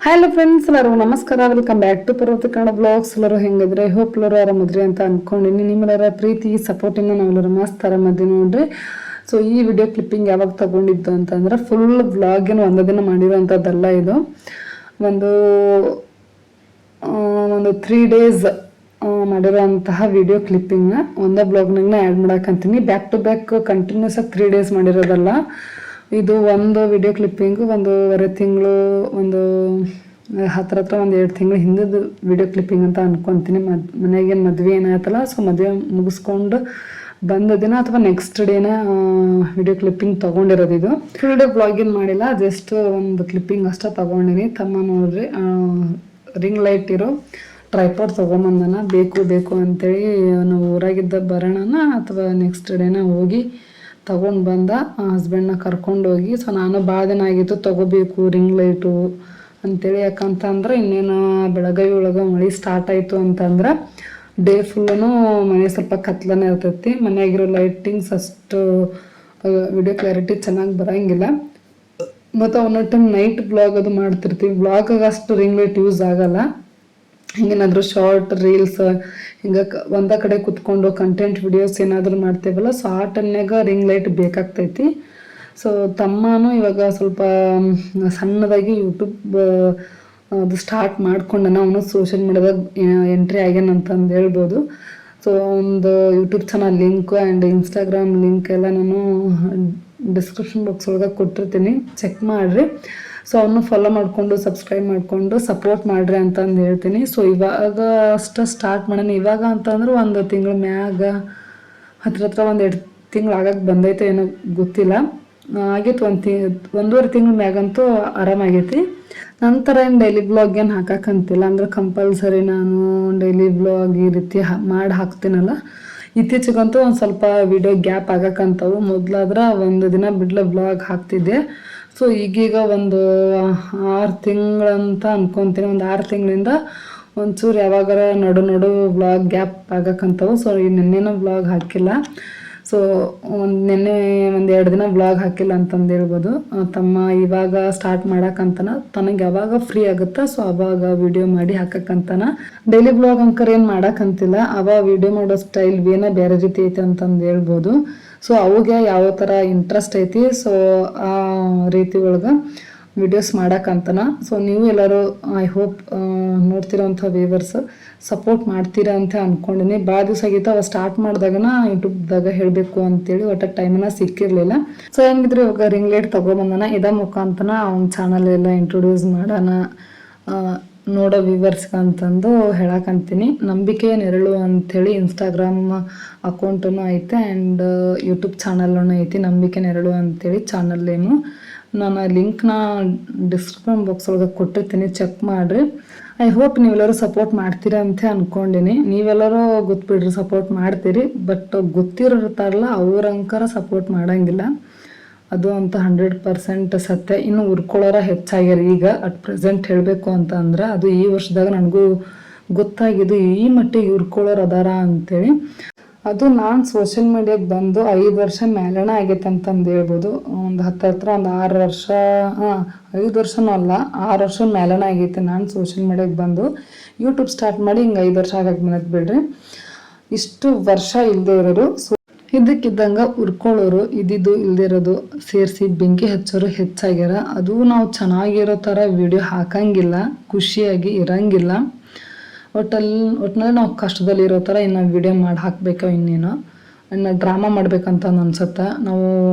Hello friends, ಎಲ್ಲರಿಗೂ ನಮಸ್ಕಾರ. Welcome back to ಪರ್ವತ ಕನ್ನಡ ಬ್ಲಾಗ್ಸ್. ಎಲ್ಲರೂ ಹೆಂಗಿದ್ರೆ ಹೋಪ್ ಎಲ್ಲರೂ ಆರಾಮದ್ರಿ ಅಂತ ಅನ್ಕೊಂಡಿನಿ. ನಿಮ್ಮೆಲ್ಲರ ಪ್ರೀತಿ ಸಪೋರ್ಟಿಂದ ನಾವೆಲ್ಲರೂ ಮಸ್ತ್ ಆರಾಮದ್ದಿ ನೋಡ್ರಿ. ಸೊ ಈ ವಿಡಿಯೋ ಕ್ಲಿಪ್ಪಿಂಗ್ ಯಾವಾಗ ತಗೊಂಡಿದ್ದು ಅಂತಂದ್ರೆ ಫುಲ್ ವ್ಲಾಗಿನ ಒಂದು ದಿನ ಮಾಡಿರೋಂಥದ್ದಲ್ಲ. ಇದು ಒಂದು 3 days ಮಾಡಿರೋಂತಹ ವಿಡಿಯೋ ಕ್ಲಿಪ್ಪಿಂಗ್ನ ಒಂದೇ ಬ್ಲಾಗ್ನಾಗ ಆ್ಯಡ್ ಮಾಡಾಕಂತೀನಿ. ಬ್ಯಾಕ್ ಟು ಬ್ಯಾಕ್ ಕಂಟಿನ್ಯೂಸ್ ಆಗಿ 3 days ಮಾಡಿರೋದಲ್ಲ. ಇದು ಒಂದು ವಿಡಿಯೋ ಕ್ಲಿಪ್ಪಿಂಗು 1.5 ತಿಂಗಳು, ಹತ್ರ 1-2 ತಿಂಗಳು ಹಿಂದಿದ್ದು ವಿಡಿಯೋ ಕ್ಲಿಪ್ಪಿಂಗ್ ಅಂತ ಅನ್ಕೊತೀನಿ. ಮನೆಗೇನು ಮದುವೆ ಏನಾಯ್ತಲ್ಲ, ಸೊ ಮದುವೆ ಮುಗಿಸ್ಕೊಂಡು ಬಂದ ದಿನ ಅಥವಾ ನೆಕ್ಸ್ಟ್ ಡೇನ ವಿಡಿಯೋ ಕ್ಲಿಪ್ಪಿಂಗ್ ತೊಗೊಂಡಿರೋದು. ಇದು ಫುಲ್ ಡೇ ಬ್ಲಾಗಿನ್ ಮಾಡಿಲ್ಲ, ಜಸ್ಟ್ ಒಂದು ಕ್ಲಿಪ್ಪಿಂಗ್ ಅಷ್ಟೇ ತೊಗೊಂಡಿನಿ. ತಮ್ಮ ನೋಡ್ರಿ ರಿಂಗ್ ಲೈಟ್ ಇರೋ ಟ್ರೈಪಾಡ್ ತೊಗೊಂಬಂದನ. ಬೇಕು ಅಂತೇಳಿ ನಾವು ಊರಾಗಿದ್ದ ಬರೋಣ ಅಥವಾ ನೆಕ್ಸ್ಟ್ ಡೇನ ಹೋಗಿ ತಗೊಂಡು ಬಂದ. ಹಸ್ಬೆಂಡ್ನ ಕರ್ಕೊಂಡೋಗಿ. ಸೊ ನಾನು ಭಾಳ ದಿನ ಆಗಿತ್ತು ತೊಗೋಬೇಕು ರಿಂಗ್ ಲೈಟು ಅಂತೇಳಿ. ಯಾಕಂತಂದ್ರೆ ಇನ್ನೇನು ಬೆಳಗ್ಗೆ ಒಳಗೆ ಮಳೆ ಸ್ಟಾರ್ಟ್ ಆಯಿತು ಅಂತಂದ್ರೆ ಡೇ ಫುಲ್ಲೂ ಮನೆ ಸ್ವಲ್ಪ ಕತ್ಲನೇ ಇರ್ತೈತಿ. ಮನೆಯಾಗಿರೋ ಲೈಟಿಂಗ್ಸ್ ಅಷ್ಟು ವಿಡಿಯೋ ಕ್ಲಾರಿಟಿ ಚೆನ್ನಾಗಿ ಬರೋಂಗಿಲ್ಲ. ಮತ್ತು ಒಂದೊಂದು ಟೈಮ್ ನೈಟ್ ಬ್ಲಾಗ್ ಅದು ಮಾಡ್ತಿರ್ತೀವಿ. ಬ್ಲಾಗಾಗ ಅಷ್ಟು ರಿಂಗ್ ಲೈಟ್ ಯೂಸ್ ಆಗಲ್ಲ. ಹಿಂಗೇನಾದರೂ ಶಾರ್ಟ್ ರೀಲ್ಸ್ ಹಿಂಗೆ ಒಂದೇ ಕಡೆ ಕುತ್ಕೊಂಡು ಕಂಟೆಂಟ್ ವಿಡಿಯೋಸ್ ಏನಾದರೂ ಮಾಡ್ತೇವಲ್ಲ, ಸೊ ಆ ಟೈಮ್ನಾಗ ರಿಂಗ್ ಲೈಟ್ ಬೇಕಾಗ್ತೈತಿ. ಸೊ ತಮ್ಮನೂ ಇವಾಗ ಸ್ವಲ್ಪ ಸಣ್ಣದಾಗಿ ಯೂಟ್ಯೂಬ್ ಅದು ಸ್ಟಾರ್ಟ್ ಮಾಡ್ಕೊಂಡನ. ಅವನು ಸೋಷಿಯಲ್ ಮೀಡಿಯಾದಾಗ ಎಂಟ್ರಿ ಆಗ್ಯಾನಂತಂದು ಹೇಳ್ಬೋದು. ಸೊ ಒಂದು YouTube channel link and Instagram link ಎಲ್ಲ ನಾನು ಡಿಸ್ಕ್ರಿಪ್ಷನ್ ಬಾಕ್ಸ್ ಒಳಗೆ ಕೊಟ್ಟಿರ್ತೀನಿ, ಚೆಕ್ ಮಾಡಿರಿ. ಸೊ ಅವನು ಫಾಲೋ ಮಾಡಿಕೊಂಡು ಸಬ್ಸ್ಕ್ರೈಬ್ ಮಾಡಿಕೊಂಡು ಸಪೋರ್ಟ್ ಮಾಡಿರಿ ಅಂತಂದು ಹೇಳ್ತೀನಿ. ಸೊ ಇವಾಗ ಅಷ್ಟು ಸ್ಟಾರ್ಟ್ ಮಾಡೋಣ. ಇವಾಗ ಅಂತಂದ್ರೆ 1 ತಿಂಗಳ ಮ್ಯಾಗ ಹತ್ರ 1-2 ತಿಂಗಳು ಆಗಕ್ಕೆ ಬಂದೈತೆ, ಏನೋ ಗೊತ್ತಿಲ್ಲ. ಆಗೈತೆ 1.5 ತಿಂಗಳ ಮ್ಯಾಗಂತೂ ಆರಾಮಾಗೈತಿ. ನಂತರ ಏನು ಡೈಲಿ ಬ್ಲಾಗ್ ಏನು ಹಾಕಕ್ಕಂತಿಲ್ಲ. ಅಂದ್ರೆ ಕಂಪಲ್ಸರಿ ನಾನು ಡೈಲಿ ಬ್ಲಾಗ್ ಈ ರೀತಿ ಮಾಡಿ ಹಾಕ್ತೀನಲ್ಲ. ಇತ್ತೀಚೆಗಂತೂ ಒಂದು ಸ್ವಲ್ಪ ವಿಡಿಯೋ ಗ್ಯಾಪ್ ಆಗಕ್ಕಂತವು. ಮೊದಲಾದ್ರೆ 1 ದಿನ ಬಿಡ್ಲ ಬ್ಲಾಗ್ ಹಾಕ್ತಿದ್ದೆ. ಸೊ ಈಗೀಗ 6 ತಿಂಗಳಂತ ಅನ್ಕೊತೀನಿ. 6 ತಿಂಗಳಿಂದ ಒಂಚೂರು ಯಾವಾಗಾರ ನಡು ಬ್ಲಾಗ್ ಗ್ಯಾಪ್ ಆಗಕ್ಕಂತವು. ಸೊ ಈ ನೆನ್ನೆನೂ ಬ್ಲಾಗ್ ಹಾಕಿಲ್ಲ. ಸೊ ನೆನ್ನೆ 1-2 ದಿನ ಬ್ಲಾಗ್ ಹಾಕಿಲ್ಲ ಅಂತಂದು ಹೇಳ್ಬೋದು. ತಮ್ಮ ಇವಾಗ ಸ್ಟಾರ್ಟ್ ಮಾಡಕ್ಕಂತನ, ತನಗೆ ಯಾವಾಗ ಫ್ರೀ ಆಗುತ್ತಾ ಸೊ ಅವಾಗ ವಿಡಿಯೋ ಮಾಡಿ ಹಾಕಕ್ಕಂತನ. ಡೈಲಿ ಬ್ಲಾಗ್ ಅಂಕರ್ ಏನು ಮಾಡಕ್ಕಂತಿಲ್ಲ. ವಿಡಿಯೋ ಮಾಡೋ ಸ್ಟೈಲ್ ಏನೋ ಬೇರೆ ರೀತಿ ಐತೆ ಅಂತಂದು ಹೇಳ್ಬೋದು. ಸೊ ಅವಾಗ ಯಾವ ಥರ ಇಂಟ್ರೆಸ್ಟ್ ಐತಿ, ಸೊ ಆ ರೀತಿ ಒಳಗೆ ವಿಡಿಯೋಸ್ ಮಾಡಕ್ಕಂತನ. ಸೊ ನೀವು ಎಲ್ಲರೂ ಐ ಹೋಪ್ ನೋಡ್ತಿರೋಂಥ ವ್ಯೂವರ್ಸ್ ಸಪೋರ್ಟ್ ಮಾಡ್ತೀರಾ ಅಂತ ಅಂದ್ಕೊಂಡಿನಿ. ಭಾಳ ದಿವಸ ಆಗಿತ್ತು ಅವ ಸ್ಟಾರ್ಟ್ ಮಾಡಿದಾಗನ ಯೂಟ್ಯೂಬ್ದಾಗ ಹೇಳಬೇಕು ಅಂತೇಳಿ, ಒಟ್ಟು ಟೈಮನ್ನ ಸಿಕ್ಕಿರಲಿಲ್ಲ. ಸೊ ಹೆಂಗಿದ್ರೆ ಇವಾಗ ರಿಂಗ್ ಲೈಟ್ ತೊಗೊಬಂದನ. ಇದ ಮುಖಾಂತರ ಅವ್ನ ಚಾನಲ್ ಎಲ್ಲ ಇಂಟ್ರೊಡ್ಯೂಸ್ ಮಾಡೋಣ ನೋಡೋ ವ್ಯೂವರ್ಸ್ಗೆ ಅಂತಂದು ಹೇಳಕ್ಕಂತೀನಿ. ನಂಬಿಕೆಯ ನೆರಳು ಅಂಥೇಳಿ ಇನ್ಸ್ಟಾಗ್ರಾಮ್ ಅಕೌಂಟೂ ಐತೆ ಆ್ಯಂಡ್ ಯೂಟ್ಯೂಬ್ ಚಾನಲ್ನೂ ಐತಿ, ನಂಬಿಕೆ ನೆರಳು ಅಂಥೇಳಿ ಚಾನಲ್ ನೇಮು. ನಾನು ಲಿಂಕ್ನ ಡಿಸ್ಕ್ರಿಪ್ಷನ್ ಬಾಕ್ಸ್ ಒಳಗೆ ಕೊಟ್ಟಿರ್ತೀನಿ, ಚೆಕ್ ಮಾಡಿರಿ. ಐ ಹೋಪ್ ನೀವೆಲ್ಲರೂ ಸಪೋರ್ಟ್ ಮಾಡ್ತೀರಾ ಅಂತ ಅಂದ್ಕೊಂಡಿನಿ. ನೀವೆಲ್ಲರೂ ಗೊತ್ತುಬಿಡ್ರಿ ಸಪೋರ್ಟ್ ಮಾಡ್ತೀರಿ, ಬಟ್ ಗೊತ್ತಿರ್ತಾರಲ್ಲ ಅವ್ರಂಕರ ಸಪೋರ್ಟ್ ಮಾಡೋಂಗಿಲ್ಲ. ಅದು ಅಂತ 100% ಸತ್ಯ. ಇನ್ನು ಉರ್ಕೊಳ್ಳೋರ ಹೆಚ್ಚಾಗ್ಯಾರ ಈಗ ಅಟ್ ಪ್ರೆಸೆಂಟ್ ಹೇಳಬೇಕು ಅಂತ ಅಂದ್ರೆ. ಅದು ಈ ವರ್ಷದಾಗ ನನಗೂ ಗೊತ್ತಾಗಿದ್ದು ಈ ಮಟ್ಟಿಗೆ ಉರ್ಕೊಳ್ಳೋರು ಅದಾರ ಅಂತೇಳಿ. ಅದು ನಾನು ಸೋಷಿಯಲ್ ಮೀಡಿಯಾಗೆ ಬಂದು 5 ವರ್ಷ ಮೇಲಣ ಆಗೈತೆ ಅಂತಂದು ಹೇಳ್ಬೋದು. ಒಂದು ಹತ್ರ 6 ವರ್ಷ, 5 ವರ್ಷನೂ ಅಲ್ಲ 6 ವರ್ಷ ಮೇಲಣ ಆಗೈತೆ ನಾನು ಸೋಷಿಯಲ್ ಮೀಡಿಯಾಗೆ ಬಂದು. ಯೂಟ್ಯೂಬ್ ಸ್ಟಾರ್ಟ್ ಮಾಡಿ ಹಿಂಗೆ 5 ವರ್ಷ ಆಗಕ್ಕೆ ಬಂದೈತೆ ಬಿಡ್ರಿ. ಇಷ್ಟು ವರ್ಷ ಇಲ್ಲದೆ ಇರೋರು, ಸೊ ಇದಕ್ಕಿದ್ದಂಗೆ ಉರ್ಕೊಳ್ಳೋರು ಇದ್ದಿದ್ದು ಇಲ್ದಿರೋದು ಸೇರಿಸಿ ಬೆಂಕಿ ಹಚ್ಚೋರು ಹೆಚ್ಚಾಗ್ಯಾರ. ಅದು ನಾವು ಚೆನ್ನಾಗಿರೋ ಥರ ವಿಡಿಯೋ ಹಾಕಂಗಿಲ್ಲ, ಖುಷಿಯಾಗಿ ಇರಂಗಿಲ್ಲ. ಒಟ್ಟಿನಲ್ಲಿ ನಾವು ಕಷ್ಟದಲ್ಲಿ ಇರೋ ಥರ ಇನ್ನು ವಿಡಿಯೋ ಮಾಡಿ ಹಾಕಬೇಕು. ಇನ್ನೇನು ಇನ್ನು ಡ್ರಾಮಾ ಮಾಡ್ಬೇಕಂತ ಅನ್ಸುತ್ತೆ. ನಾವು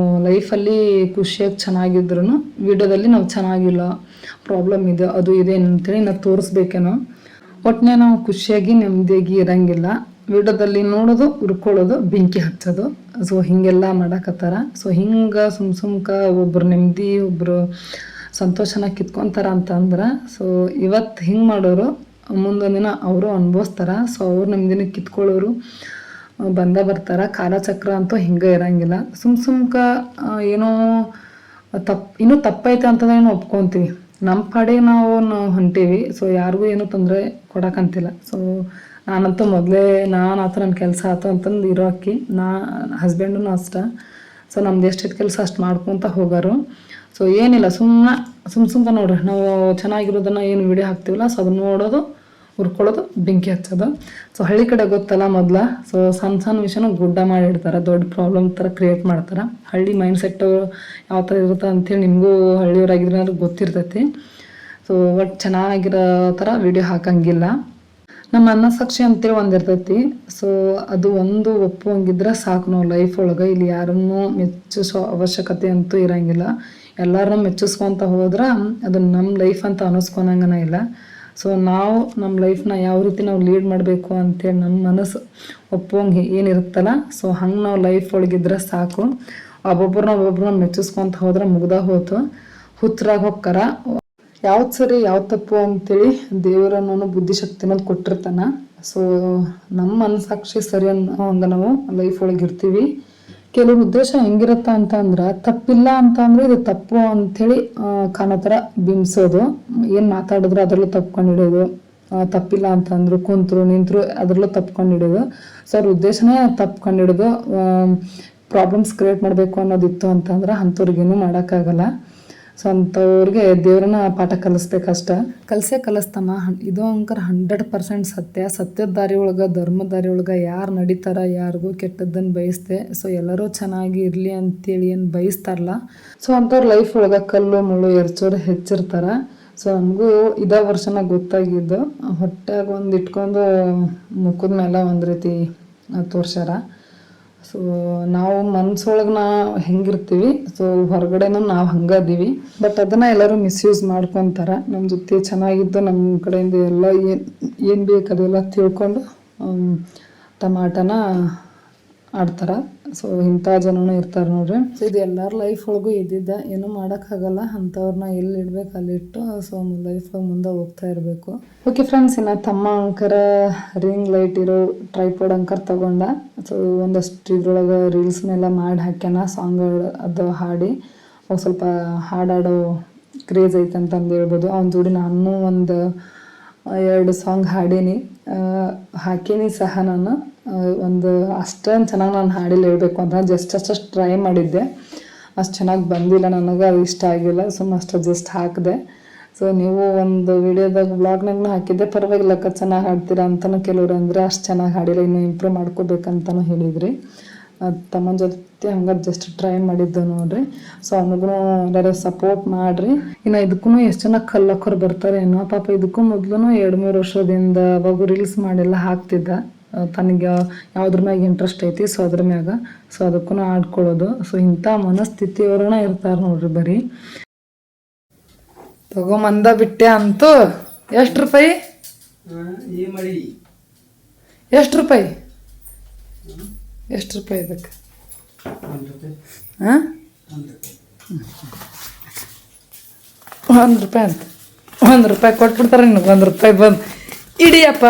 ಲೈಫಲ್ಲಿ ಖುಷಿಯಾಗಿ ಚೆನ್ನಾಗಿದ್ರು ವಿಡಿಯೋದಲ್ಲಿ ನಾವು ಚೆನ್ನಾಗಿಲ್ಲ, ಪ್ರಾಬ್ಲಮ್ ಇದೆ, ಅದು ಇದೆ ಅಂತೇಳಿ ನಾವು ತೋರಿಸ್ಬೇಕೇನೋ. ಒಟ್ಟಿನೇ ನಾವು ಖುಷಿಯಾಗಿ ನೆಮ್ಮದಿಯಾಗಿ ಇರಂಗಿಲ್ಲ. ವಿಡಿಯೋದಲ್ಲಿ ನೋಡೋದು, ಉರ್ಕೊಳ್ಳೋದು, ಬೆಂಕಿ ಹಚ್ಚೋದು. ಸೊ ಹೀಗೆಲ್ಲ ಮಾಡಕತ್ತಾರ. ಸೊ ಹಿಂಗೆ ಸುಮ್ಕ ಒಬ್ರು ನೆಮ್ಮದಿ ಒಬ್ಬರು ಸಂತೋಷನ ಕಿತ್ಕೊತಾರ ಅಂತಂದ್ರೆ, ಸೊ ಇವತ್ತು ಹಿಂಗೆ ಮಾಡೋರು ಮುಂದೊಂದು ದಿನ ಅವರು ಅನುಭವಿಸ್ತಾರ. ಸೊ ಅವ್ರು ನೆಮ್ಮದಿನ ಕಿತ್ಕೊಳ್ಳೋರು ಬರ್ತಾರ. ಕಾಲಚಕ್ರ ಅಂತೂ ಹಿಂಗೆ ಇರಂಗಿಲ್ಲ. ಸುಮ್ಕ ಏನೋ ಇನ್ನೂ ತಪ್ಪೈತೆ ಅಂತಂದ್ರೆ ಏನು ಒಪ್ಕೊತೀವಿ, ನಮ್ಮ ಪಾಡಿಗೆ ನಾವು ಹೊಂಟೀವಿ. ಸೊ ಯಾರಿಗೂ ಏನೂ ತೊಂದರೆ ಕೊಡಕ್ಕಂತಿಲ್ಲ. ಸೊ ನಾನಂತೂ ಮೊದಲೇ ನಾನು ಆತ ನನ್ನ ಕೆಲಸ ಆಯ್ತು ಅಂತಂದು ಇರೋ ಅಕ್ಕಿ. ಹಸ್ಬೆಂಡೂ ಅಷ್ಟ. ಸೊ ನಮ್ದು ಎಷ್ಟಿತ್ತು ಕೆಲಸ ಅಷ್ಟು ಮಾಡ್ಕೊತ ಹೋಗೋರು. ಸೊ ಏನಿಲ್ಲ, ಸುಮ್ಮನೆ ಸುಮ್ಮ ನೋಡ್ರಿ ನಾವು ಚೆನ್ನಾಗಿರೋದನ್ನು ಏನು ವಿಡಿಯೋ ಹಾಕ್ತೀವಲ್ಲ ಸೊ ಅದನ್ನ ನೋಡೋದು ಹುರ್ಕೊಳ್ಳೋದು ಬೆಂಕಿ ಹಚ್ಚೋದು. ಸೊ ಹಳ್ಳಿ ಕಡೆ ಗೊತ್ತಲ್ಲ ಮೊದಲ, ಸೊ ಸಣ್ಣ ವಿಷಯನೂ ಗುಡ್ಡ ಮಾಡಿಡ್ತಾರೆ, ದೊಡ್ಡ ಪ್ರಾಬ್ಲಮ್ ಥರ ಕ್ರಿಯೇಟ್ ಮಾಡ್ತಾರೆ. ಹಳ್ಳಿ ಮೈಂಡ್ ಸೆಟ್ಟು ಯಾವ ಥರ ಇರುತ್ತೆ ಅಂತೇಳಿ ನಿಮಗೂ ಹಳ್ಳಿಯವರಾಗಿದ್ರೆ ಗೊತ್ತಿರ್ತೈತಿ. ಸೊ ಒಟ್ಟು ಚೆನ್ನಾಗಿರೋ ಥರ ವಿಡಿಯೋ ಹಾಕಂಗಿಲ್ಲ. ನಮ್ಮ ಅನ್ನಸಾಕ್ಷಿ ಅಂತೇಳಿ ಒಂದು ಇರ್ತೈತಿ. ಸೊ ಅದು ಒಂದು ಒಪ್ಪುವಂಗಿದ್ರೆ ಸಾಕು ನಾವು ಲೈಫ್ ಒಳಗೆ. ಇಲ್ಲಿ ಯಾರನ್ನೂ ಮೆಚ್ಚಿಸೋ ಅವಶ್ಯಕತೆ ಅಂತೂ ಇರೋಂಗಿಲ್ಲ. ಎಲ್ಲರನ್ನೂ ಮೆಚ್ಚಿಸ್ಕೊತ ಹೋದ್ರೆ ಅದು ನಮ್ಮ ಲೈಫ್ ಅಂತ ಅನ್ನಿಸ್ಕೊಳಂಗನ ಇಲ್ಲ. ಸೊ ನಾವು ನಮ್ಮ ಲೈಫ್ನ ಯಾವ ರೀತಿ ನಾವು ಲೀಡ್ ಮಾಡಬೇಕು ಅಂತೇಳಿ ನಮ್ಮ ಮನಸ್ಸು ಒಪ್ಪುವಂಗೆ ಏನಿರುತ್ತಲ್ಲ, ಸೊ ಹಂಗೆ ನಾವು ಲೈಫ್ ಒಳಗಿದ್ರೆ ಸಾಕು. ಒಬ್ಬೊಬ್ಬರನ್ನ ಮೆಚ್ಚಿಸ್ಕೊತ ಹೋದ್ರೆ ಮುಗ್ದ ಹೋತು, ಹುಚ್ಚರಾಗಿ ಹೋಗ್ತಾರ. ಯಾವ್ದು ಸರಿ ಯಾವ್ದು ತಪ್ಪು ಅಂತೇಳಿ ದೇವರನ್ನು ಬುದ್ಧಿಶಕ್ತಿನ ಕೊಟ್ಟಿರ್ತಾನ. ಸೊ ನಮ್ಮ ಮನಸಾಕ್ಷಿ ಸರಿ ಅನ್ನೋ ಹಂಗೆ ನಾವು ಲೈಫ್ ಒಳಗೆ ಇರ್ತೀವಿ. ಕೆಲವು ಉದ್ದೇಶ ಹೆಂಗಿರುತ್ತ ಅಂತ ಅಂದ್ರೆ ತಪ್ಪಿಲ್ಲ ಅಂತ ಅಂದ್ರೆ ಇದು ತಪ್ಪು ಅಂಥೇಳಿ ಕಾಣೋ ಥರ ಬಿಂಬಿಸೋದು. ಏನು ಮಾತಾಡಿದ್ರು ಅದರಲ್ಲೂ ತಪ್ಕೊಂಡಿಡೋದು, ತಪ್ಪಿಲ್ಲ ಅಂತಂದ್ರು ಕುಂತರು ನಿಂತರು ಅದರಲ್ಲೂ ತಪ್ಕೊಂಡಿಡೋದು. ಸೊ ಅವ್ರ ಉದ್ದೇಶನೇ ತಪ್ಕೊಂಡಿಡೋದು. ಪ್ರಾಬ್ಲಮ್ಸ್ ಕ್ರಿಯೇಟ್ ಮಾಡಬೇಕು ಅನ್ನೋದಿತ್ತು ಅಂತಂದ್ರೆ ಅಂಥವ್ರಿಗೇನು ಮಾಡೋಕ್ಕಾಗಲ್ಲ. ಸೊ ಅಂಥವ್ರಿಗೆ ದೇವ್ರನ್ನ ಪಾಠ ಕಲಿಸ್ಬೇಕಷ್ಟ. ಕಲಿಸ್ತಾನ. ಇದು ಅಂಕರ್ 100% ಸತ್ಯ. ಸತ್ಯದ ದಾರಿ ಒಳಗೆ, ಧರ್ಮದ ದಾರಿ ಒಳಗೆ ಯಾರು ನಡೀತಾರ, ಯಾರಿಗೂ ಕೆಟ್ಟದ್ದನ್ನು ಬಯಸ್ದೆ. ಸೊ ಎಲ್ಲರೂ ಚೆನ್ನಾಗಿ ಇರಲಿ ಅಂತೇಳಿ ಏನು ಬಯಸ್ತಾರಲ್ಲ, ಸೊ ಅಂಥವ್ರ ಲೈಫ್ ಒಳಗೆ ಕಲ್ಲು ಮುಳ್ಳು ಎರಚೋರು ಹೆಚ್ಚಿರ್ತಾರ. ಸೊ ನಮಗೂ ಇದೇ ವರ್ಷನ ಗೊತ್ತಾಗಿದ್ದು. ಹೊಟ್ಟೆಗೆ ಒಂದು ಇಟ್ಕೊಂಡು ಮುಖದ ಮೇಲೆ ಒಂದು ರೀತಿ ತೋರ್ಸ್ಯಾರ. ಸೊ ನಾವು ಮನ್ಸೊಳಗೆ ಹೆಂಗಿರ್ತೀವಿ, ಸೊ ಹೊರಗಡೆನೂ ನಾವು ಹಂಗದೀವಿ. ಬಟ್ ಅದನ್ನು ಎಲ್ಲರೂ ಮಿಸ್ಯೂಸ್ ಮಾಡ್ಕೊತಾರೆ. ನಮ್ಮ ಜೊತೆ ಚೆನ್ನಾಗಿದ್ದು ನಮ್ಮ ಕಡೆಯಿಂದ ಎಲ್ಲ ಏನು ಬೇಕು ಅದೆಲ್ಲ ತಿಳ್ಕೊಂಡು ಟಮಾಟನ ಆಡ್ತಾರೆ. ಸೊ ಇಂಥ ಜನನೂ ಇರ್ತಾರೆ ನೋಡ್ರಿ. ಸೊ ಇದು ಎಲ್ಲರ ಲೈಫ್ ಒಳಗೂ ಇದ್ದಿದ್ದ, ಏನೂ ಮಾಡೋಕ್ಕಾಗಲ್ಲ. ಅಂಥವ್ರನ್ನ ಎಲ್ಲಿ ಇಡ್ಬೇಕು ಅಲ್ಲಿಟ್ಟು ಸೊ ಲೈಫ್ ಮುಂದೆ ಹೋಗ್ತಾ ಇರಬೇಕು. ಓಕೆ ಫ್ರೆಂಡ್ಸ್, ಇನ್ನು ತಮ್ಮ ಅಂಕರ ರಿಂಗ್ ಲೈಟ್ ಇರೋ ಟ್ರೈಪಾಡ್ ಅಂಕರ್ ತಗೊಂಡ. ಸೊ ಒಂದಷ್ಟು ಇದ್ರೊಳಗೆ ರೀಲ್ಸ್ನೆಲ್ಲ ಮಾಡಿ ಹಾಕ್ಯಾನ, ಸಾಂಗ್ ಅದು ಹಾಡಿ. ಅವು ಸ್ವಲ್ಪ ಹಾಡಾಡೋ ಕ್ರೇಜ್ ಐತೆ ಅಂತಂದು ಹೇಳ್ಬೋದು. ಅವನ ಜೋಡಿ ನಾನು ಒಂದು 2 ಸಾಂಗ್ ಹಾಡೀನಿ, ಹಾಕೀನಿ ಸಹ. ನಾನು ಒಂದು ಅಷ್ಟೊಂದು ಚೆನ್ನಾಗಿ ನಾನು ಹಾಡಿಲ್ಲ ಹೇಳ್ಬೇಕು ಅಂತ. ಅಷ್ಟು ಟ್ರೈ ಮಾಡಿದ್ದೆ, ಅಷ್ಟು ಚೆನ್ನಾಗಿ ಬಂದಿಲ್ಲ ನನಗೆ, ಅದು ಇಷ್ಟ ಆಗಿಲ್ಲ. ಅಷ್ಟು ಜಸ್ಟ್ ಹಾಕಿದೆ. ಸೊ ನೀವು ಒಂದು ವಿಡಿಯೋದಾಗ ವ್ಲಾಗ್ನಾಗೂ ಹಾಕಿದ್ದೆ, ಪರವಾಗಿಲ್ಲ ಅಕ್ಕ ಚೆನ್ನಾಗಿ ಹಾಡ್ತೀರಾ ಅಂತಲೂ ಕೆಲವ್ರು ಅಂದರೆ, ಅಷ್ಟು ಚೆನ್ನಾಗಿ ಹಾಡಿಲ್ಲ, ಇನ್ನೂ ಇಂಪ್ರೂವ್ ಮಾಡ್ಕೋಬೇಕಂತಲೂ ಹೇಳಿದ್ರಿ. ತಮ್ಮನ ಜೊತೆ ಹಂಗೆ ಜಸ್ಟ್ ಟ್ರೈ ಮಾಡಿದ್ದು ನೋಡ್ರಿ. ಸೊ ಅವನಿಗೂ ಎಲ್ಲರೂ ಸಪೋರ್ಟ್ ಮಾಡಿರಿ. ಇನ್ನು ಇದಕ್ಕೂ ಎಷ್ಟು ಜನ ಕಲ್ಲಕ್ಕರು ಬರ್ತಾರೆ ಏನೋ ಪಾಪ. ಇದಕ್ಕೂ ಮೊದಲು 2-3 ವರ್ಷದಿಂದ ಅವಾಗ ರೀಲ್ಸ್ ಮಾಡೆಲ್ಲ ಹಾಕ್ತಿದ್ದ. ತನಗೆ ಯಾವುದ್ರ ಮ್ಯಾಗ ಇಂಟ್ರೆಸ್ಟ್ ಐತಿ ಸೊ ಅದ್ರ ಮ್ಯಾಗ. ಸೊ ಅದಕ್ಕೂ ಆಡ್ಕೊಳ್ಳೋದು. ಸೊ ಇಂಥ ಮನಸ್ಥಿತಿಯವ್ರನ್ನ ಇರ್ತಾರೆ ನೋಡ್ರಿ ಬರೀ. ತಗೊಂಬಂದ ಬಿಟ್ಟೆ ಅಂತೂ. ಎಷ್ಟು ರೂಪಾಯಿ? ಎಷ್ಟು ರೂಪಾಯಿ? ಎಷ್ಟು ರೂಪಾಯಿ ಇದಕ್ಕೆ? ಹಾಂ, 1 ರೂಪಾಯಿ ಅಂತ. 1 ರೂಪಾಯಿ ಕೊಟ್ಬಿಡ್ತಾರೆ ನಿನಗೆ. 1 ರೂಪಾಯಿ ಬಂದು ಇಡಿಯಪ್ಪ.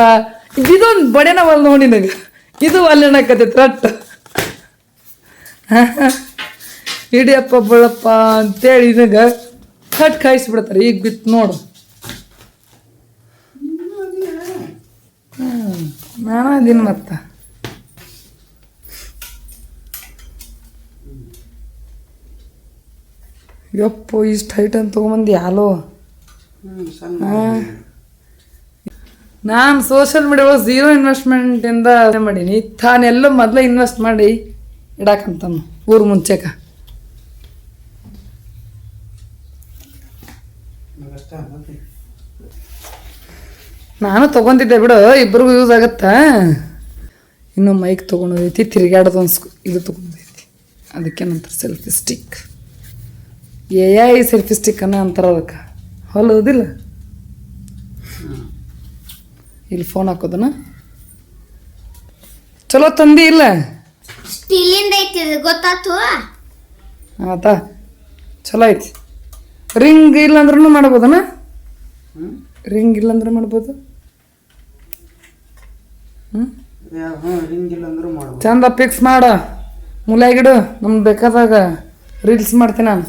ಇದೊಂದು ಬಡೇನ ಒಲ್ ನೋಡಿ ನಿನಗೆ. ಇದು ಅಲ್ಲೇನಕತ್ತೈತಿ ರಟ್ಟು. ಇಡಿಯಪ್ಪ ಬಳಪ್ಪ ಅಂತೇಳಿ ನಿನಗೆ ಕಟ್ ಕಾಯಿಸ್ಬಿಡ್ತಾರೆ. ಈಗ ಬಿತ್ತು ನೋಡು. ನಾನು ಅದೀನಿ ಮತ್ತೆ. ಯಪ್ಪೋ ಇಷ್ಟು ಹೈಟ್ ಅಂತ ತೊಗೊಂಬಂದು ಯಾಲೋ. ನಾನು ಸೋಷಿಯಲ್ ಮೀಡಿಯಾ ಒಳಗೆ 0 ಇನ್ವೆಸ್ಟ್ಮೆಂಟಿಂದ ಮಾಡೀನಿ. ತಾನೆಲ್ಲ ಮೊದಲೇ ಇನ್ವೆಸ್ಟ್ ಮಾಡಿ ಇಡಾಕಂತಾನು ಊರು ಮುಂಚೆಕ. ನಾನು ತೊಗೊಂಡಿದ್ದೆ ಬಿಡು, ಇಬ್ಬರಿಗೂ ಯೂಸ್ ಆಗುತ್ತಾ. ಇನ್ನು ಮೈಕ್ ತೊಗೊಂಡೈತಿ, ತಿರುಗಾಡೋದು ಇದು ತೊಗೊಂಡೈತಿ. ಅದಕ್ಕೇನಂತಾರೆ selfie stick. AI selfie stick ಅನ್ನೋ ಅಂತಾರೆ ಅದಕ್ಕೆ. ಹೊಲೋದಿಲ್ಲ ಇಲ್ಲಿ ಫೋನ್ ಹಾಕೋದನ ಚಲೋ ತಂದಿ ಇಲ್ಲ. ಸ್ಟೀಲಿಂದ ಐತಿ ಗೊತ್ತಾತು. ಆತಾ ಚಲೋ ಐತಿ. ರಿಂಗ್ ಇಲ್ಲ ಅಂದ್ರೂ ಮಾಡ್ಬೋದನ? ರಿಂಗ್ ಇಲ್ಲ ಅಂದ್ರೆ ಮಾಡ್ಬೋದು. ಚಂದ ಫಿಕ್ಸ್ ಮಾಡ, ಮುಲಾಗಿಡು. ನಮ್ಗೆ ಬೇಕಾದಾಗ ರೀಲ್ಸ್ ಮಾಡ್ತೀನಿ ನಾನು.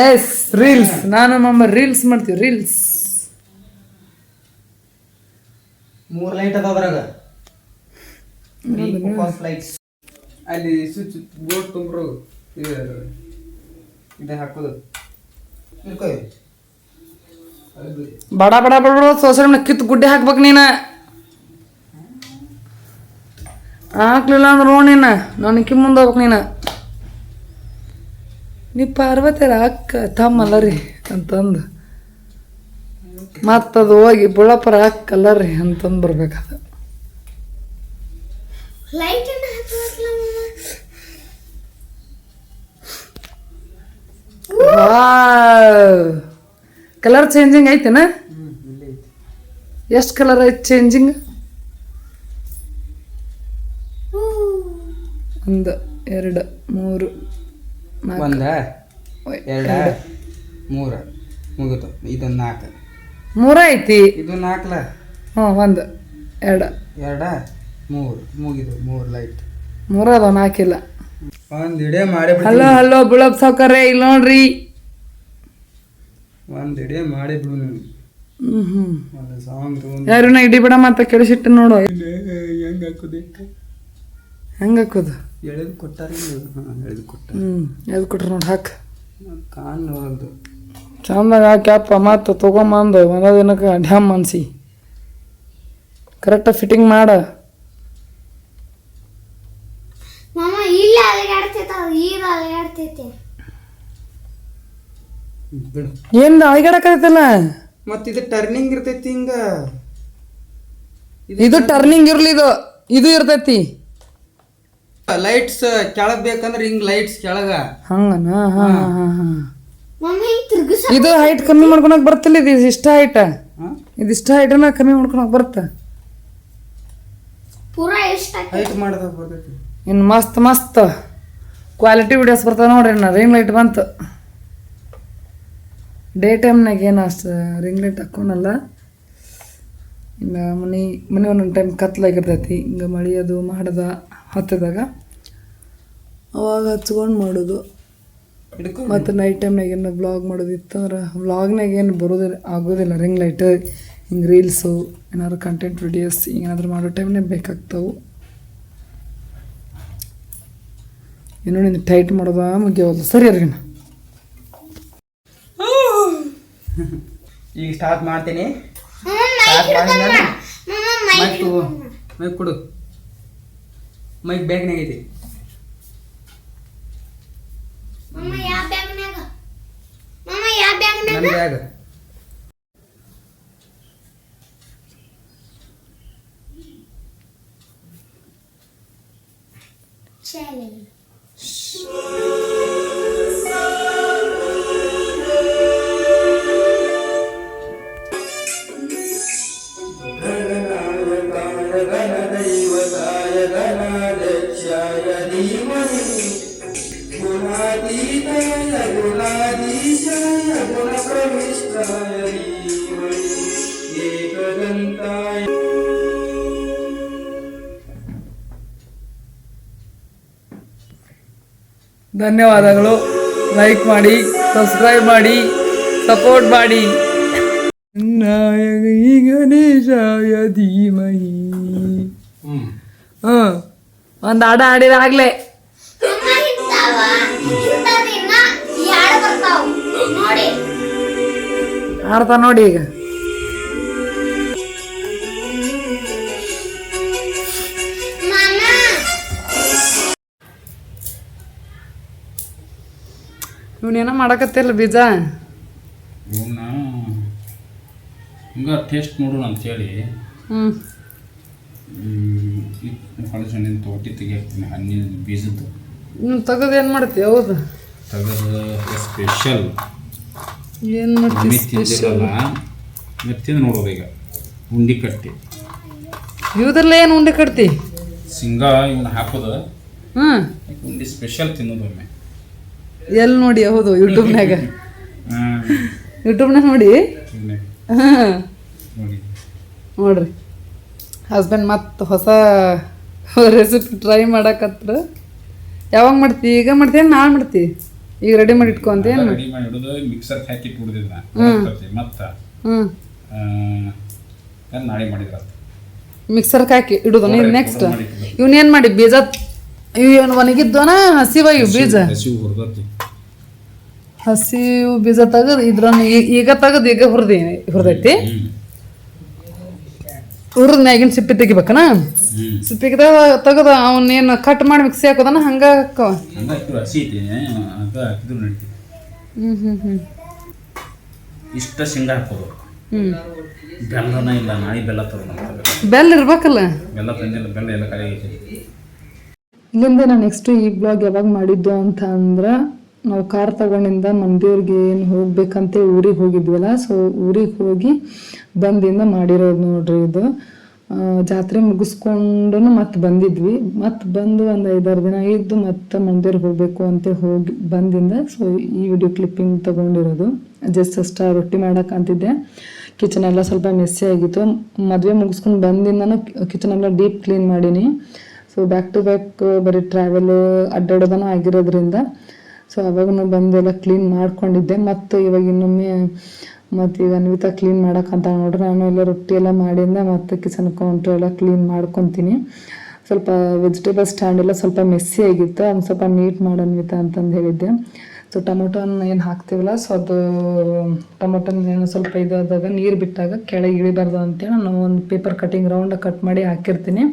ಎಸ್ ರೀಲ್ಸ್, ನಾನು ಮಮ್ಮ ರೀಲ್ಸ್ ಮಾಡ್ತೀವಿ. ರೀಲ್ಸ್ 3 ಲೈಟ್ ಅದ ಅದ್ರಾಗ. ಅಲ್ಲಿ ಸ್ವಿಚ್ ಬೋರ್ಡ್ ತುಂಬ್ರು ಇದೆ ಹಾಕೋದು. ಇರ್ಕೋ ಬಡ ಬಡ ಬಡ ಬಡ ಸೋಸರ ಕಿತ್ತು ಗುಡ್ಡೆ ಹಾಕ್ಬೇಕು ನೀನು. ಹಾಕ್ಲಿಲ್ಲ ಅಂದ್ರೆ ನೋಡಿ ನೀನು ನನಗೆ ಮುಂದೆ ಹೋಗ್ಬೇಕು ನೀನು. ನೀ ಪಾರ್ವತಿಯರ ಅಕ್ಕ ತಮ್ಮಲ್ಲ ರೀ ಅಂತಂದು ಮತ್ತದು ಹೋಗಿ ಬುಳ್ಳಪ್ಪರ ಅಕ್ಕಲ್ಲ ರೀ ಅಂತಂದು ಬರ್ಬೇಕದು. ಲೈಟ್ ಅನ್ನ ಹಾಕಲ್ಲ ಕಲರ್ ಚೇಂಜಿಂಗ್ ಐತೆನ? ಎಷ್ಟು ಕಲರ್ ಐತೆ ಚೇಂಜಿಂಗ್? 1 2 3 1 2 3 ಮುಗಿತು. ಇದೊಂದು 4 3 ಐತಿ. ಇದು 4ಲ. ಹ್ಞೂ 1 2 2 3 ಮುಗಿದು. 3 ಲೈಟ್ 3 ಅದಾವ 4 ಇಲ್ಲ. ಒಂದು ಇಡೇ ಮಾಡಿ ಹಲೋ ಹಲೋ ಬುಳಪ್ ಸಾವ್ಕಾರ್ರೆ ಇಲ್ಲಿ ನೋಡ್ರಿ. ಒಂದು ಇಡೇ ಮಾಡಿ ಬಿಡು ನೀವು. ಹ್ಞೂ ಒಂದು ಸಾಂಗ್ ತಗೊಂಡು ಯಾರನ್ನ ಇಡಿ ಬಿಡ ಮತ್ತೆ ಕೆಡಿಸಿಟ್ಟು ನೋಡು ಹೆಂಗೆ ಹಾಕೋದು ಹೆಂಗೆ ಹಾಕೋದು. ಎಳೆದು ಕೊಟ್ಟಾರ. ಎಳೆದು ಕೊಟ್ಟ ಎದು ಕೊಟ್ರು ನೋಡಿ ಹಾಕಿ ಕಾಣುವುದು ಚಂದಾಗ ಹಾಕ್ಯಪ್ಪ ಮತ್ತು ತೊಗೊಂಬಂದು ಒಂದ ದಿನಕ್ಕೆ ಡ್ಯಾಮ್ ಅನ್ಸಿ ಕರೆಕ್ಟಾಗಿ ಫಿಟ್ಟಿಂಗ್ ಮಾಡ. ಮಾಮ ಇಲ್ಲ ಅಲಗಾಡ್ತೈತೆ ಈಗ ಅಲಗಾಡ್ತೈತೆ. ಬಿಡು. ಏನು ಅಳಿಗಾಡಕತ್ತಲ್ಲ. ಮತ್ತು ಇದು ಟರ್ನಿಂಗ್ ಇರ್ತೈತಿ ಹಿಂಗ. ಇದು ಟರ್ನಿಂಗ್ ಇರ್ಲಿ. ಇದು ಇರ್ತೈತಿ ಲೈಟ್ಸ್ ಕೆಳಗ್ ಬೇಕಂದ್ರೆ ಹಿಂಗ್ ಲೈಟ್ಸ್ ಕೆಳಗ ಹಂಗನ. ಹಾ ಹಾ ಹಾ ಮಾಮ ಹಿಂಗ್ ತಿರ್ಗಿಸ. ಇದು ಹೈಟ್ ಕಮ್ಮಿ ಮಾಡ್ಕೊಳಕ್ ಬರ್ತಿಲ್ಲ. ಇದು ಇಷ್ಟ ಹೈಟ ಇದಿಷ್ಟ ಹೈಟನ ಕಮ್ಮಿ ಮಾಡ್ಕೊಳಕ್ ಬರುತ್ತ. ಪೂರಾ ಎಷ್ಟು ಹೈಟ್ ಮಾಡಿದಾಗ ಬರ್ತೈತಿ. ಇನ್ನು ಮಸ್ತ್ ಮಸ್ತ್ ಕ್ವಾಲಿಟಿ ವಿಡಿಯೋಸ್ ಬರ್ತಾವೆ ನೋಡ್ರಿ. ನಾ ರಿಂಗ್ ಲೈಟ್ ಬಂತು. ಡೇ ಟೈಮ್ನಾಗ ಏನು ಅಷ್ಟು ರಿಂಗ್ ಲೈಟ್ ಹಾಕೋನಲ್ಲ. ಹಿಂಗೆ ಮನೆ ಒಂದೊಂದು ಟೈಮ್ ಕತ್ಲಾಗಿರ್ತೈತಿ. ಹಿಂಗೆ ಮಳೆ ಅದು ಮಾಡದ ಹತ್ತದಾಗ ಅವಾಗ ಹಚ್ಕೊಂಡು ಮಾಡೋದು. ಮತ್ತು ನೈಟ್ ಟೈಮ್ನಾಗ ಏನು ವ್ಲಾಗ್ ಮಾಡೋದಿತ್ತಂದ್ರೆ ವ್ಲಾಗ್ನಾಗ ಏನು ಬರೋದಿಲ್ಲ ಆಗೋದಿಲ್ಲ. ರಿಂಗ್ ಲೈಟ್ ಹಿಂಗೆ ರೀಲ್ಸು ಏನಾದ್ರು ಕಂಟೆಂಟ್ ವಿಡಿಯೋಸ್ ಏನಾದರೂ ಮಾಡೋ ಟೈಮ್ನಾಗ ಬೇಕಾಗ್ತಾವೆ. ಏನೋ ನಿಂದು ಟೈಟ್ ಮಾಡೋದ ಮುಗಿಯೋದು ಸರಿ ಅರ್ಗಿನ. ಈಗ ಸ್ಟಾರ್ಟ್ ಮಾಡ್ತೀನಿ. ಮೈಕ್ ಕೊಡು. ಮೈಕ್ ಬ್ಯಾಗ್ನಾಗ ಐತಿ. ಮಾಮ ಯಾವ ಬ್ಯಾಗ್ನಾಗ? ಮಾಮ ಯಾವ ಬ್ಯಾಗ್ನಾಗ? ನನ್ನ ಬ್ಯಾಗ್. ಚಲಿ ಧನ್ಯವಾದಗಳು. ಲೈಕ್ ಮಾಡಿ, ಸಬ್ಸ್ಕ್ರೈಬ್ ಮಾಡಿ, ಸಪೋರ್ಟ್ ಮಾಡಿ. ಗಣೇಶಾಯ ಧೀಮಹಿ. ಒಂದು ಹಾಡು ಹಾಡಿದಾಗಲೇ ಮಾಮ ಇಂತವ ಇಂತದಿನ ಯಾರು ಬರ್ತಾವ ನೋಡಿ. ಹಾಡ್ತಾ ನೋಡಿ. ಈಗ ಮಾಮ ಇವನೇನೋ ಮಾಡಕತ್ತಿಲ್ಲ ಬೀಜ. ಇವನ್ನ ಹಿಂಗೆ ಟೇಸ್ಟ್ ನೋಡೋಣ ಅಂಥೇಳಿ ಹಳಸಣ್ಣಿನ ತೋಟಿ ತೆಗಿಯಾಕ್ತೀನಿ. ಹಣ್ಣಿನ ಬೀಜದ್ದು ತೆಗೆದು ಏನು ಮಾಡ್ತೀವಿ? ಹೌದು ತೆಗೆದು ಸ್ಪೆಷಲ್ ಏನು ಮಾಡ್ತೀವಿ? ತಿಂದಿರಲ್ಲ ತಿಂದು ನೋಡೋದು. ಈಗ ಉಂಡಿ ಕಟ್ಟಿ ಇವ್ದ್ರಲ್ಲ ಏನು ಉಂಡೆ ಕಟ್ತಿ? ಶೇಂಗಾ ಇವನ್ನ ಹಾಕೋದು. ಉಂಡಿ ಸ್ಪೆಷಲ್ ತಿನ್ನೋದು ಒಮ್ಮೆ. ಎಲ್ಲಿ ನೋಡಿ? ಹೌದು ಯೂಟ್ಯೂಬ್ನಾಗ. ಯೂಟ್ಯೂಬ್ನಾಗ ನೋಡಿ. ನೋಡಿ ನೋಡ್ರಿ ಹಸ್ಬೆಂಡ್ ಮತ್ತು ಹೊಸ ರೆಸಿಪಿ ಟ್ರೈ ಮಾಡಕತ್ರ. ಯಾವಾಗ ಮಾಡ್ತಿ? ಈಗ ಮಾಡ್ತೀಯ ನಾಳೆ ಮಾಡ್ತಿ? ಈಗ ರೆಡಿ ಮಾಡಿ ಇಟ್ಕೊಂತೇನು? ರೆಡಿ ಮಾಡಿ ಇಡೋದು. ಮಿಕ್ಸರ್ಗೆ ಹಾಕಿ ಇಟ್ಬಿಡ್ದಿದ್ದ ಮತ್ತೆ ನಾಳೆ ಮಾಡಿದ್ರ ಮಿಕ್ಸರ್ಗೆ ಹಾಕಿ ಇಡೋದು. ನೀನು ನೆಕ್ಸ್ಟ್ ಇವನೇನು ಮಾಡಿ ಬೀಜ ಇವೇನು ಒಣಗಿದ್ದೋನ ಹಸಿವ ಇವು ಬೀಜ? ಹಸಿವು ಹುರಿದತಿ. ಹಸಿವು ಬೀಜ ತೆಗೆದು ಇದ್ರನ್ನ ಈಗ ತೆಗೆದು ಈಗ ಹುರಿದೈತಿ ಹುರಿದ ಮ್ಯಾಗಿನ ಸಿಪ್ಪಿ ತೆಗಿಬೇಕನ ಸಿಪ್ಪಿಗೆ ತೆಗೆದು ಅವನ್ನೇನು ಕಟ್ ಮಾಡಿ ಮಿಕ್ಸಿ ಹಾಕೋದನ ಹಂಗ ಇಷ್ಟ ಶೇಂಗಾ ಹಾಕೋದು ಬೆಲ್ಲನ ಇಲ್ಲ ನಾಯಿ ಬೆಲ್ಲ ತಗೊಂಡು ಬೆಲ್ಲ ಇರ್ಬೇಕಲ್ಲ ಬೆಲ್ಲ ತಂದಿಲ್ಲ ಬೆಲ್ಲ ಎಲ್ಲ ಕಡೆ ಐತಿ ಇಲ್ಲಿಂದ ನಾನು ನೆಕ್ಸ್ಟ್ ಈ ಬ್ಲಾಗ್ ಯಾವಾಗ ಮಾಡಿದ್ದು ಅಂತ ಅಂದ್ರೆ ನಾವು ಕಾರ್ ತಗೊಂಡಿಂದ ಮಂದಿವ್ರಿಗೆ ಏನು ಹೋಗ್ಬೇಕಂತ ಊರಿಗೆ ಹೋಗಿದ್ವಲ್ಲ ಸೊ ಊರಿಗೆ ಹೋಗಿ ಬಂದಿಂದ ಮಾಡಿರೋದು ನೋಡ್ರಿ ಇದು ಜಾತ್ರೆ ಮುಗಿಸ್ಕೊಂಡು ಮತ್ತೆ ಬಂದಿದ್ವಿ ಮತ್ತೆ ಬಂದು ಒಂದು 5-6 ದಿನ ಇದ್ದು ಮತ್ತೆ ಮಂದಿರ್ಗೆ ಹೋಗ್ಬೇಕು ಅಂತ ಹೋಗಿ ಬಂದಿಂದ ಸೊ ಈ ವಿಡಿಯೋ ಕ್ಲಿಪ್ಪಿಂಗ್ ತಗೊಂಡಿರೋದು ಜಸ್ಟ್ ಅಷ್ಟ ರೊಟ್ಟಿ ಮಾಡಕ್ಕೆ ಅಂತಿದ್ದೆ ಕಿಚನ್ ಎಲ್ಲ ಸ್ವಲ್ಪ ಮೆಸ್ಸಿ ಆಗಿತ್ತು ಮದುವೆ ಮುಗಿಸ್ಕೊಂಡು ಬಂದಿಂದನೂ ಕಿಚನ್ ಎಲ್ಲ ಡೀಪ್ ಕ್ಲೀನ್ ಮಾಡೀನಿ ಸೊ ಬ್ಯಾಕ್ ಟು ಬ್ಯಾಕ್ ಬರೀ ಟ್ರಾವೆಲ್ ಅಡ್ಡಾಡೋದನ ಆಗಿರೋದ್ರಿಂದ ಸೊ ಅವಾಗ ಬಂದೆಲ್ಲ ಕ್ಲೀನ್ ಮಾಡ್ಕೊಂಡಿದ್ದೆ ಮತ್ತು ಇವಾಗ ಇನ್ನೊಮ್ಮೆ ಮತ್ತು ಈಗ ಅನ್ವಿತಾ ಕ್ಲೀನ್ ಮಾಡೋಕ್ಕಂತ ನೋಡ್ರಿ ನಾನು ಎಲ್ಲ ರೊಟ್ಟಿ ಎಲ್ಲ ಮಾಡಿಂದ ಮತ್ತು ಕಿಚನ್ ಕೌಂಟ್ರ್ ಎಲ್ಲ ಕ್ಲೀನ್ ಮಾಡ್ಕೊತೀನಿ ಸ್ವಲ್ಪ ವೆಜಿಟೇಬಲ್ ಸ್ಟ್ಯಾಂಡ್ ಎಲ್ಲ ಸ್ವಲ್ಪ ಮೆಸ್ಸಿ ಆಗಿತ್ತು ಅದನ್ನು ಸ್ವಲ್ಪ ನೀಟ್ ಮಾಡಿ ಅನ್ವಿತಾ ಅಂತಂದು ಹೇಳಿದ್ದೆ ಸೊ ಟೊಮೊಟೊನ ಏನು ಹಾಕ್ತೀವಲ್ಲ ಸೊ ಅದು ಟೊಮೊಟೊನ ಏನು ಸ್ವಲ್ಪ ಇದಾದಾಗ ನೀರು ಬಿಟ್ಟಾಗ ಕೆಳಗೆ ಇಳಿಬಾರ್ದು ಅಂತೇಳಿ ನಾನು ಒಂದು ಪೇಪರ್ ಕಟಿಂಗ್ ರೌಂಡ್ ಕಟ್ ಮಾಡಿ ಹಾಕಿರ್ತೀನಿ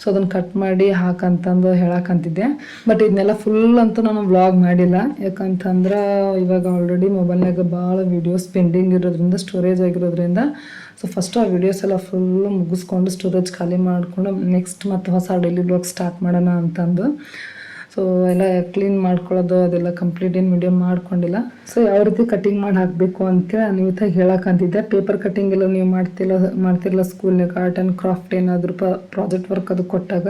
ಸೊ ಅದನ್ನು ಕಟ್ ಮಾಡಿ ಹಾಕಂತಂದು ಹೇಳಕ್ಕಂತಿದ್ದೆ ಬಟ್ ಇದನ್ನೆಲ್ಲ ಫುಲ್ ಅಂತೂ ನಾನು ವ್ಲಾಗ್ ಮಾಡಿಲ್ಲ ಯಾಕಂತಂದ್ರೆ ಇವಾಗ ಆಲ್ರೆಡಿ ಮೊಬೈಲ್ನಾಗ ಭಾಳ ವೀಡಿಯೋಸ್ ಪೆಂಡಿಂಗ್ ಇರೋದ್ರಿಂದ ಸ್ಟೋರೇಜ್ ಆಗಿರೋದ್ರಿಂದ ಸೊ ಫಸ್ಟ್ ಆ ವೀಡಿಯೋಸ್ ಎಲ್ಲ ಫುಲ್ಲು ಮುಗಿಸ್ಕೊಂಡು ಸ್ಟೋರೇಜ್ ಖಾಲಿ ಮಾಡಿಕೊಂಡು ನೆಕ್ಸ್ಟ್ ಮತ್ತು ಹೊಸ ಡೈಲಿ ಬ್ಲಾಗ್ ಸ್ಟಾರ್ಟ್ ಮಾಡೋಣ ಅಂತಂದು ಸೊ ಎಲ್ಲ ಕ್ಲೀನ್ ಮಾಡ್ಕೊಳ್ಳೋದು ಅದೆಲ್ಲ ಕಂಪ್ಲೀಟ್ ಏನು ವಿಡಿಯೋ ಮಾಡ್ಕೊಂಡಿಲ್ಲ ಸೊ ಯಾವ ರೀತಿ ಕಟಿಂಗ್ ಮಾಡಿ ಹಾಕಬೇಕು ಅಂತೇಳಿ ಅನ್ವಿತಾ ಹೇಳಕ್ಕಂತಿದ್ದೆ ಪೇಪರ್ ಕಟಿಂಗ್ ಎಲ್ಲ ನೀವು ಮಾಡ್ತಿರಲ್ಲ ಸ್ಕೂಲ್ನಾಗ ಆರ್ಟ್ ಆ್ಯಂಡ್ ಕ್ರಾಫ್ಟ್ ಏನಾದರೂ ಪ್ರಾಜೆಕ್ಟ್ ವರ್ಕ್ ಅದು ಕೊಟ್ಟಾಗ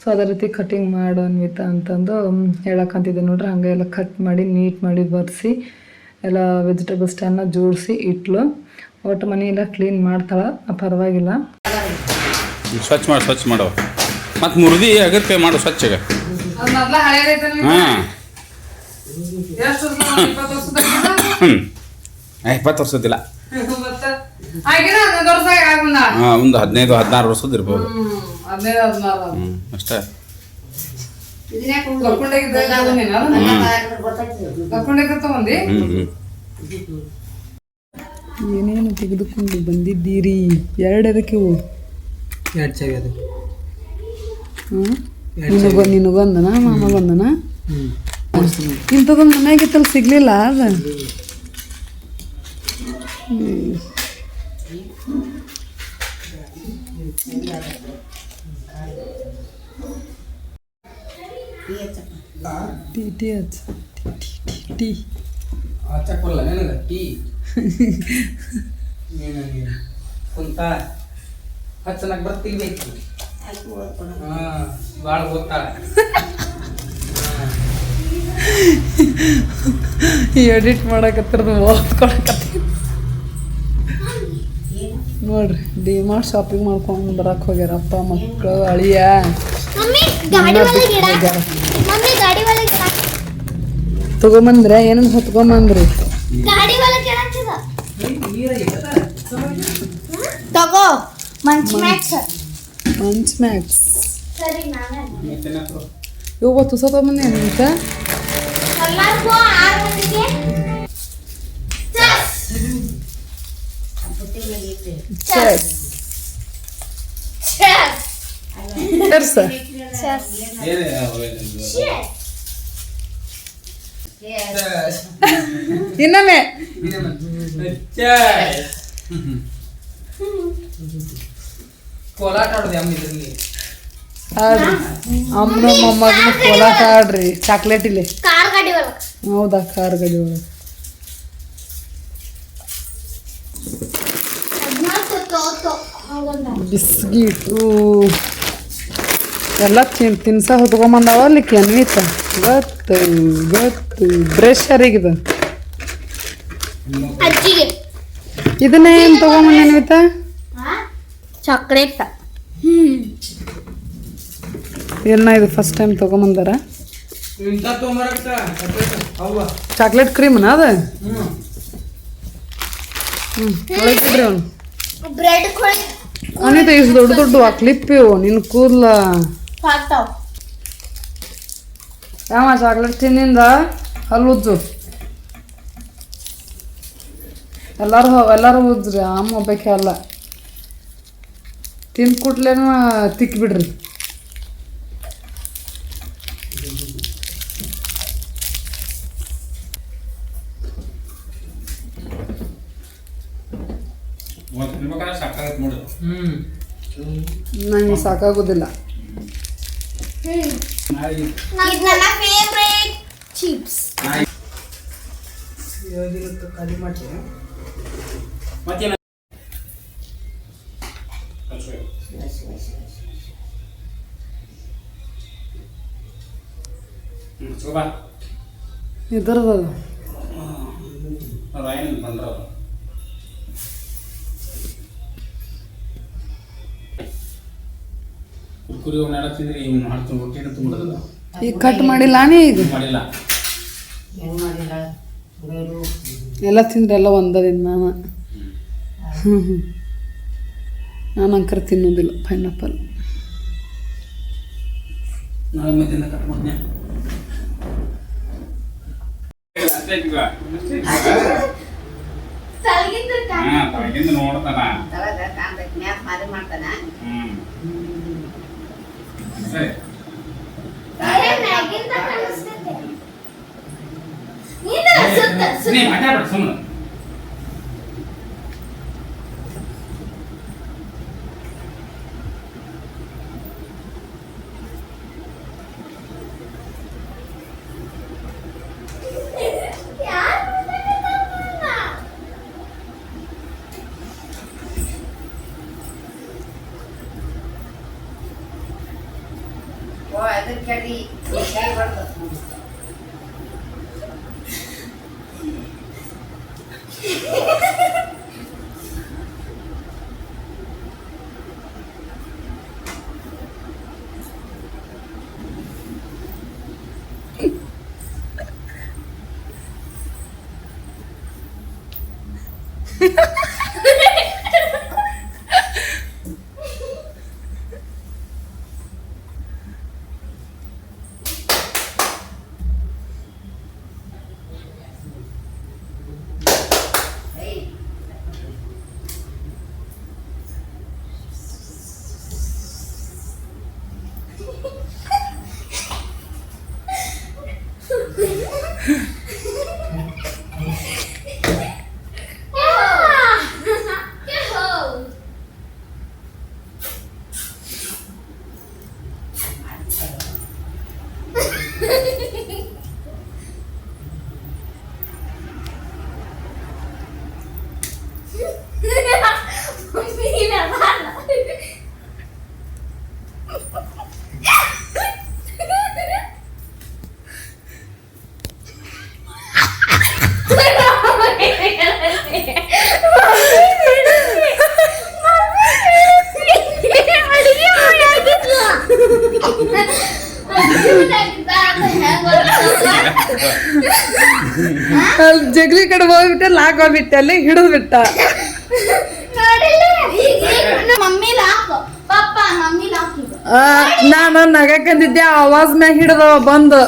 ಸೊ ಅದೇ ರೀತಿ ಕಟಿಂಗ್ ಮಾಡು ಅನ್ವಿತಾ ಅಂತಂದು ಹೇಳಕ್ಕಂತಿದ್ದೆ ನೋಡ್ರಿ ಹಂಗೆ ಎಲ್ಲ ಕಟ್ ಮಾಡಿ ನೀಟ್ ಮಾಡಿ ಬರ್ಸಿ ಎಲ್ಲ ವೆಜಿಟೇಬಲ್ ಸ್ಟ್ಯಾಂಡ್ನ ಜೋಡಿಸಿ ಇಟ್ಲು ಒಟ್ಟು ಮನೆ ಎಲ್ಲ ಕ್ಲೀನ್ ಮಾಡ್ತಾಳೆ ಪರವಾಗಿಲ್ಲ ಸ್ವಚ್ಛ ಮಾಡೋ ಮತ್ತು ಮುರಿದಿ ಅಗತ್ಯ ಮಾಡು ಸ್ವಚ್ಛಗೆ ಹಾಂ 20 ವರ್ಷದಿಲ್ಲ ಒಂದು 15-16 ವರ್ಷದ ಇರ್ಬೋದು ಅಷ್ಟೇ ಏನೇನು ತೆಗೆದುಕೊಂಡು ಬಂದಿದ್ದೀರಿ 2 ಅದಕ್ಕೆ ಇವು 2 ಚಾವಿ ಅದು ನಿನಗೊಂದನ ಮಾಮಗೊಂದನ ಇಂಥದೊಂದು ಮನೆಯಾಗಿತ್ತಲ್ಲ ಸಿಗ್ಲಿಲ್ಲ ಅದ ಟೀ ಹಚ್ಚಕ್ಕಲ್ಲ ನನಗೆ ಟೀ ಕುಂತ ಹಚ್ಚನಕ್ಕೆ ಬರ್ತಿರ್ಬೇಕು ಭಾಳ ಓದ್ತಾಳೆ ಎಡಿಟ್ ಮಾಡಕತ್ತಿರೋದು ಓದ್ಕೊಳಕತ್ತಿ ನೋಡ್ರಿ ಡಿಮಾರ್ಟ್ ಶಾಪಿಂಗ್ ಮಾಡ್ಕೊಂಡು ಬರಕ್ಕೆ ಹೋಗ್ಯಾರ ಅಪ್ಪ ಮಕ್ಕಳು ಅಳಿಯ ತಗೊಂಬಂದ್ರೆ ಏನೇನು ಹೊತ್ಕೊಂಬಂದ್ರಿ ತಗೋ ಮಂಚ್ ಮ್ಯಾಕ್ಸ್ ಇವತ್ತು ಹೊಸ ತಗೊಂಬಂದೆ ಅಂತ ಇನ್ನೊಮ್ಮೆ ಕೋಲಾಟ ಆಡೋದು ಅಮ್ಮಿದ್ರಲ್ಲಿ ಆಡ್ರಿ ಅಮ್ಮನ ಮೊಮ್ಮಗನ ಕೋಲಾಟ ಆಡ್ರಿ ಚಾಕ್ಲೇಟ್ ಇಲ್ಲಿ ಕಾರ್ ಗಾಡಿ ಒಳಗೆ ಹೌದಾ ಕಾರ್ ಗಾಡಿ ಒಳಗೆ ಬಿಸ್ಕಿಟು ಎಲ್ಲ ತಿನ್ಸ ಹೊತ್ಕೊಂಬಂದಾವ ಅಲ್ಲಿ ಕೆನ್ವಿತ ಗೊತ್ತು ಬ್ರಷ್ ಯಾರಿಗಿದೆ ಅಜ್ಜಿಗೆ ಇದನ್ನ ಏನು ತಗೊಂಬಂದ ಅನ್ವಿತ ಚಾಕ್ಲೇಟ್ ಏನ ಇದು ಫಸ್ಟ್ ಟೈಮ್ ತಗೊಂಬಂದಾರ ಇಂಥ ತೊಗೊಂಬರಕ್ಕ ಅವ್ವ ಚಾಕ್ಲೇಟ್ ಕ್ರೀಮ್ನ ಅದ ಒಳಗಿಡ್ರಿ ಅವನು ಬ್ರೆಡ್ ಕೊಡಿ ಅನಿತ ಇಷ್ಟು ದೊಡ್ಡ ದೊಡ್ಡ ಕ್ಲಿಪ್ ಇವು ನಿನ್ನ ಕೂದಲ ಹಾಕ್ತಾವ್ ಯಾವ ಚಾಕ್ಲೇಟ್ ತಿನ್ನಿಂದ ಹಲ್ಲುಜ್ಜು ಎಲ್ಲರೂ ಉಜ್ರಿ ಅಮ್ಮ ಒಬ್ಬಕ್ಕೆ ಅಲ್ಲ ತಿಂದ ಕೂಡ್ಲೇನ ತಿಕ್ಕಿಬಿಡ್ರಿ. ಒಂದು ತಿನ್ಬೇಕಾದ್ರೆ ಸಾಕಾಗತ್ತೆ ನೋಡಿ. ನಂಗೆ ಸಾಕಾಗೋದಿಲ್ಲ. ಇದು ನನ್ನ ಫೇವ್ರೇಟ್ ಚಿಪ್ಸ್. ಖಾಲಿ ಮಾಡಿ ಮತ್ತೇನ ಶೋಭಾ ಇದ್ರದ್ದು ರಾಯನ್ ಬಂದ್ರ ಕುರ್ಕುರಿ ಅವನ್ನೆಲ್ಲ ತಿಂದ್ರಿ ಇವ್ನು ಮಾಡ್ತೀನಿ ರೊಟ್ಟಿನ ತುಂಬಿಡೋದಿಲ್ಲ. ಈಗ ಕಟ್ ಮಾಡಿಲ್ಲ ಈಗ ಮಾಡಿಲ್ಲ ಎಲ್ಲ ತಿಂದ್ರೆ ಎಲ್ಲ ಒಂದದಿಂದ ನಾನು ಅಂಕರ್ ತಿನ್ನೋದಿಲ್ಲ ಪೈನಾಪಲ್. ನಾಳೆ ಮಧ್ಯಾಹ್ನ ಕಟ್ ಮಾಡ್ತೀನಿ. ಅಷ್ಟೇ ಈಗ ತಳಗಿಂದ ನೋಡ್ತಾನ. ಸರಿ ನೀ ಮಾತಾಡ್ಬೇಡ ಸುಮ್ಮನೆ. ಜಗ್ಲಿ ಕಡೆ ಹೋಗ್ಬಿಟ್ಟೆ ಲಾಕ್ ಹೋಗ್ಬಿಟ್ಟೆ ಅಲ್ಲಿ ಹಿಡಿದು ಬಿಟ್ಟ. Mummy lock papa mummy lock ನಾನು ನಗಕಂದಿದ್ದೆ ಆವಾಜ್ ಮ್ಯಾಗ ಹಿಡಿದ ಬಂದು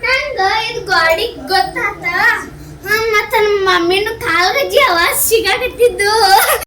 ನಂಗ ಇದು ಗಾಡಿ ಗೊತ್ತಾತ. ಮತ್ತ ನಮ್ಮ ಮಮ್ಮಿನ ಕಾಲ್ಗಜ್ಜಿ ಆವಾಜ್ ಸಿಗಾಕತ್ತಿದ್ದು.